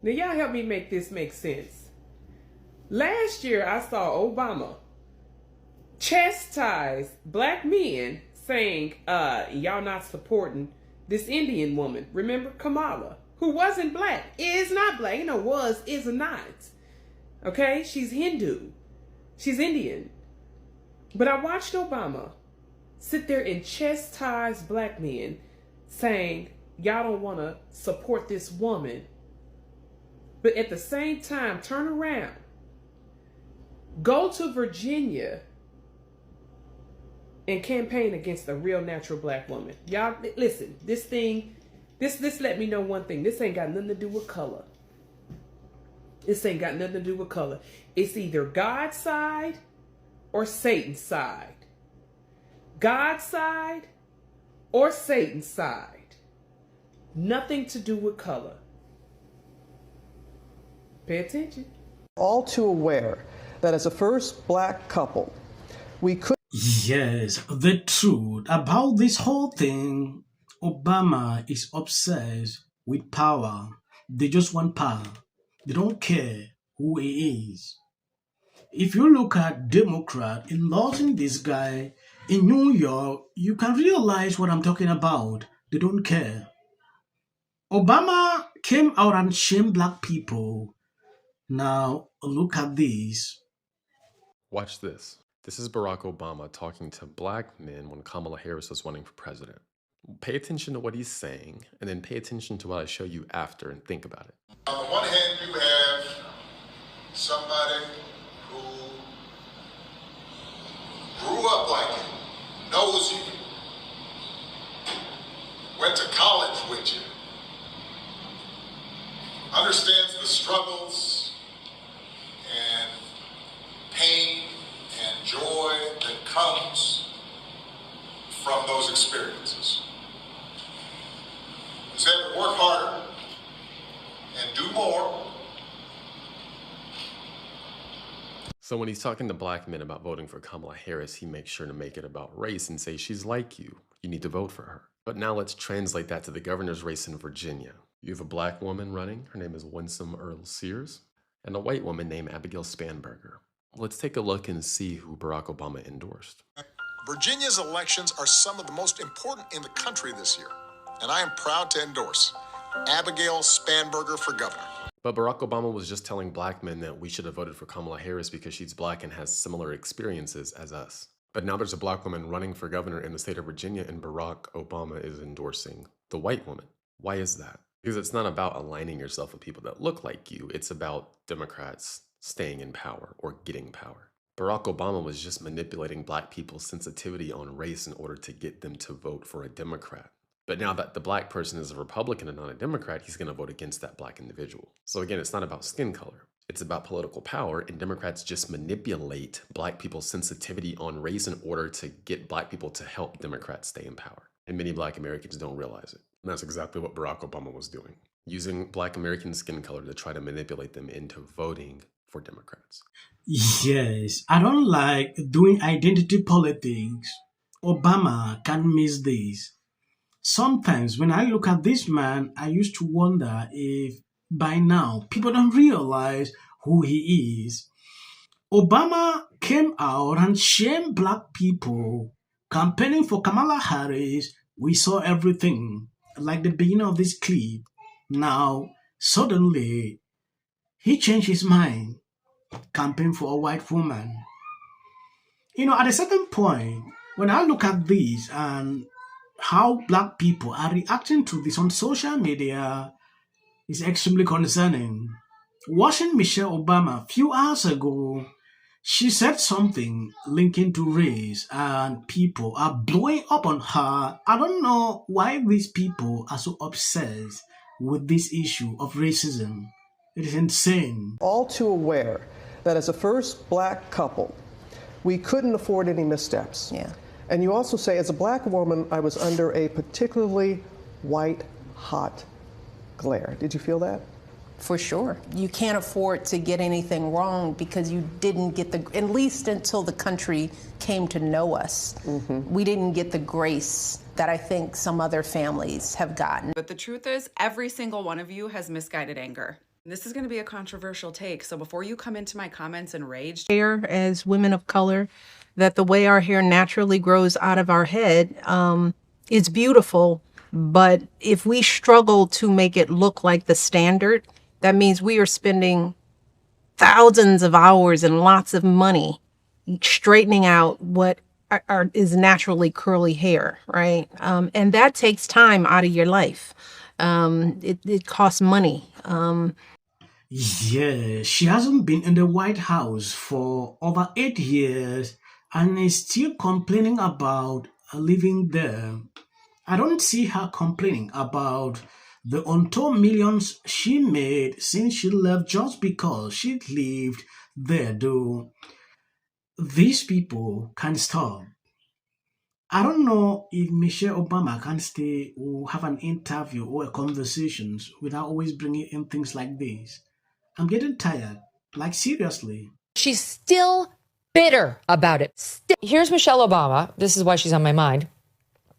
Now y'all help me make this make sense. Last year I saw Obama chastise black men saying, y'all not supporting this Indian woman. Remember Kamala, who wasn't black, is not black. You know, was, is not. Okay? She's Hindu. She's Indian. But I watched Obama sit there and chastise black men saying, y'all don't want to support this woman. But at the same time, turn around, go to Virginia and campaign against a real natural black woman. Y'all, listen, this let me know one thing. This ain't got nothing to do with color. This ain't got nothing to do with color. It's either God's side or Satan's side. God's side or Satan's side. Nothing to do with color. Pay attention. All too aware that as a first black couple, we could. Yes, the truth about this whole thing, Obama is obsessed with power. They just want power. They don't care who he is. If you look at Democrat endorsing this guy in New York, you can realize what I'm talking about. They don't care. Obama came out and shamed black people. Now, look at this. Watch this. This is Barack Obama talking to black men when Kamala Harris was running for president. Pay attention to what he's saying, and then pay attention to what I show you after and think about it. On the one hand, you have somebody who grew up like you, knows you, went to college with you, understands the struggles and pain and joy that comes from those experiences. He's had to work harder and do more. So when he's talking to black men about voting for Kamala Harris, he makes sure to make it about race and say she's like you. You need to vote for her. But now let's translate that to the governor's race in Virginia. You have a black woman running. Her name is Winsome Earl Sears, and a white woman named Abigail Spanberger. Let's take a look and see who Barack Obama endorsed. Virginia's elections are some of the most important in the country this year, and I am proud to endorse Abigail Spanberger for governor. But Barack Obama was just telling black men that we should have voted for Kamala Harris because she's black and has similar experiences as us. But now there's a black woman running for governor in the state of Virginia, and Barack Obama is endorsing the white woman. Why is that? Because it's not about aligning yourself with people that look like you. It's about Democrats staying in power or getting power. Barack Obama was just manipulating black people's sensitivity on race in order to get them to vote for a Democrat. But now that the black person is a Republican and not a Democrat, he's going to vote against that black individual. So again, it's not about skin color. It's about political power, and Democrats just manipulate black people's sensitivity on race in order to get black people to help Democrats stay in power. And many black Americans don't realize it. And that's exactly what Barack Obama was doing, using black American skin color to try to manipulate them into voting for Democrats. Yes, I don't like doing identity politics. Obama can't miss this. Sometimes when I look at this man, I used to wonder if by now people don't realize who he is. Obama came out and shamed black people campaigning for Kamala Harris. We saw everything, like the beginning of this clip. Now, suddenly, he changed his mind, campaigning for a white woman. You know, at a certain point, when I look at this and how black people are reacting to this on social media, is extremely concerning. Watching Michelle Obama a few hours ago, she said something linking to race and people are blowing up on her. I don't know why these people are so obsessed with this issue of racism. It is insane. All too aware that as a first black couple, we couldn't afford any missteps. Yeah. And you also say, as a black woman, I was under a particularly white hot glare. Did you feel that? For sure. You can't afford to get anything wrong because you didn't get at least until the country came to know us, we didn't get the grace that I think some other families have gotten. But the truth is, every single one of you has misguided anger. This is going to be a controversial take, so before you come into my comments and rage, Hair as women of color, that the way our hair naturally grows out of our head, it's beautiful, but if we struggle to make it look like the standard, that means we are spending thousands of hours and lots of money straightening out what is naturally curly hair, right? And that takes time out of your life. It costs money. Yeah, she hasn't been in the White House for over 8 years and is still complaining about living there. I don't see her complaining about the untold millions she made since she left just because she lived there, though. These people can stop. I don't know if Michelle Obama can stay or have an interview or a conversations without always bringing in things like this. I'm getting tired. Like, seriously. She's still bitter about it. Here's Michelle Obama. This is why she's on my mind.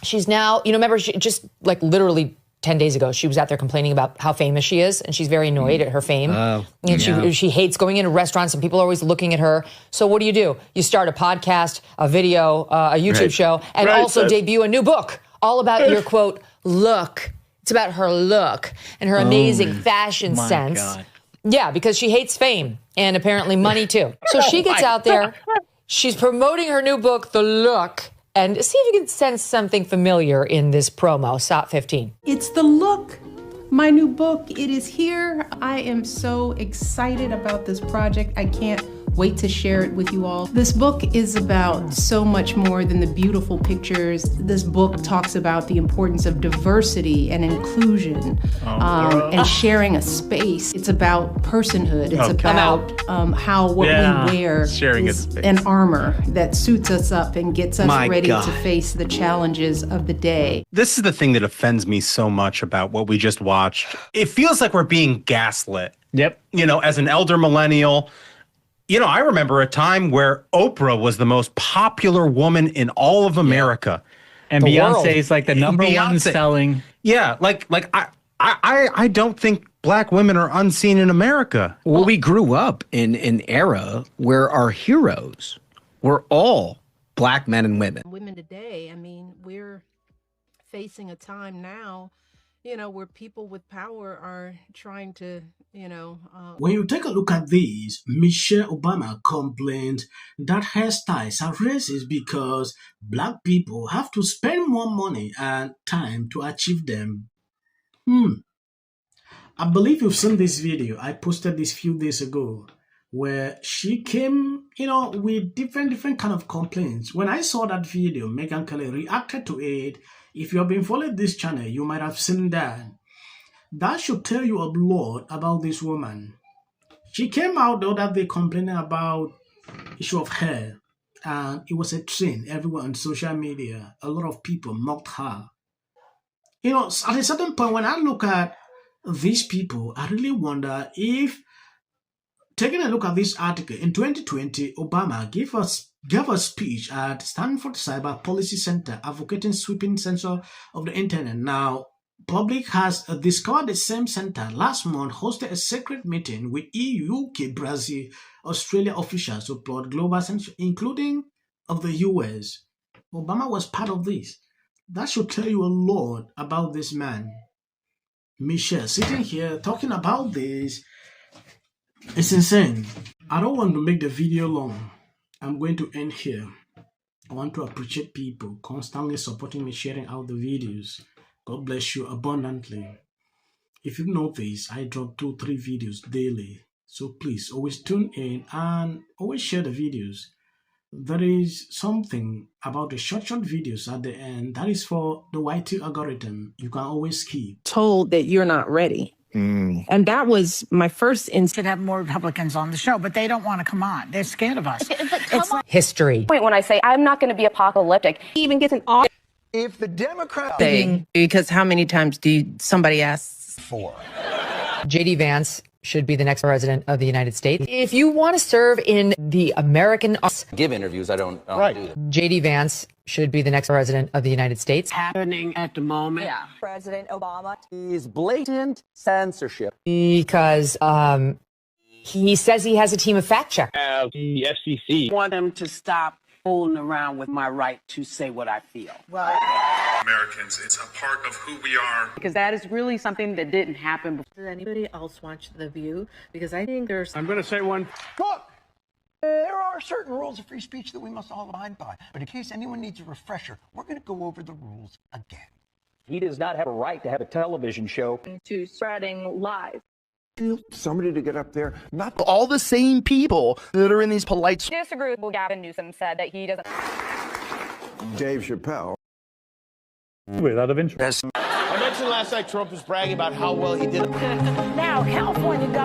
She's now, remember, she just like literally 10 days ago, she was out there complaining about how famous she is, and she's very annoyed at her fame. And she hates going into restaurants, and people are always looking at her. So what do? You start a podcast, a video, a YouTube show, and also debut a new book all about your, quote, look. It's about her look and her amazing fashion sense. God. Yeah, because she hates fame and apparently money too. So she gets out there, she's promoting her new book, The Look, and see if you can sense something familiar in this promo, SOT 15. It's The Look, my new book. It is here. I am so excited about this project. I can't wait to share it with you all. This book is about so much more than the beautiful pictures. This book talks about the importance of diversity and inclusion and sharing a space. It's about personhood. It's about how what we wear is an armor that suits us up and gets us ready to face the challenges of the day. This is the thing that offends me so much about what we just watched. It feels like we're being gaslit. Yep. As an elder millennial, I remember a time where Oprah was the most popular woman in all of America. And Beyonce is like the number one selling. Yeah, I don't think black women are unseen in America. Well, we grew up in an era where our heroes were all black men and women. Women today, we're facing a time now, where people with power are trying to, When you take a look at these, Michelle Obama complained that hairstyles are racist because black people have to spend more money and time to achieve them. I believe you've seen this video. I posted this few days ago where she came, with different kind of complaints. When I saw that video, Megyn Kelly reacted to it. If you have been following this channel, you might have seen that. That should tell you a lot about this woman. She came out the other day complaining about issue of hair, and it was a trend everywhere on social media. A lot of people mocked her. At a certain point, when I look at these people, I really wonder if, taking a look at this article, in 2020, Obama gave a speech at Stanford Cyber Policy Center advocating sweeping censor of the internet. Now, public has discovered the same center last month hosted a secret meeting with EU, UK, Brazil, Australia officials to plot global censor, including of the US. Obama was part of this. That should tell you a lot about this man. Michelle sitting here talking about this, it's insane. I don't want to make the video long. I'm going to end here. I want to appreciate people constantly supporting me, sharing out the videos. God bless you abundantly. If you notice, I drop 2-3 videos daily. So please always tune in and always share the videos. There is something about the short videos at the end that is for the YT algorithm. You can always skip. Told that you're not ready. And that was my first instinct. Should have more Republicans on the show, but they don't want to come on. They're scared of us. It's history. When I say I'm not going to be apocalyptic, he even gets an off. If the Democrat Thing, because how many times do somebody asks? 4. JD Vance should be the next president of the United States. If you want to serve in the American... Give interviews, I don't do them. J.D. Vance should be the next president of the United States. Happening at the moment. Yeah. President Obama is blatant censorship. Because he says he has a team of fact checkers. The FCC. Want them to stop fooling around with my right to say what I feel. Americans, it's a part of who we are. Because that is really something that didn't happen before. Does anybody else watch The View? Because I think there's... I'm going to say one. Look, there are certain rules of free speech that we must all abide by. But in case anyone needs a refresher, we're going to go over the rules again. He does not have a right to have a television show. To spreading lies. Somebody to get up there, not all the same people that are in these polite... Disagree with what Gavin Newsom said that he doesn't... Dave Chappelle. Without of interest. I mentioned last night Trump was bragging about how well he did. Now, California government...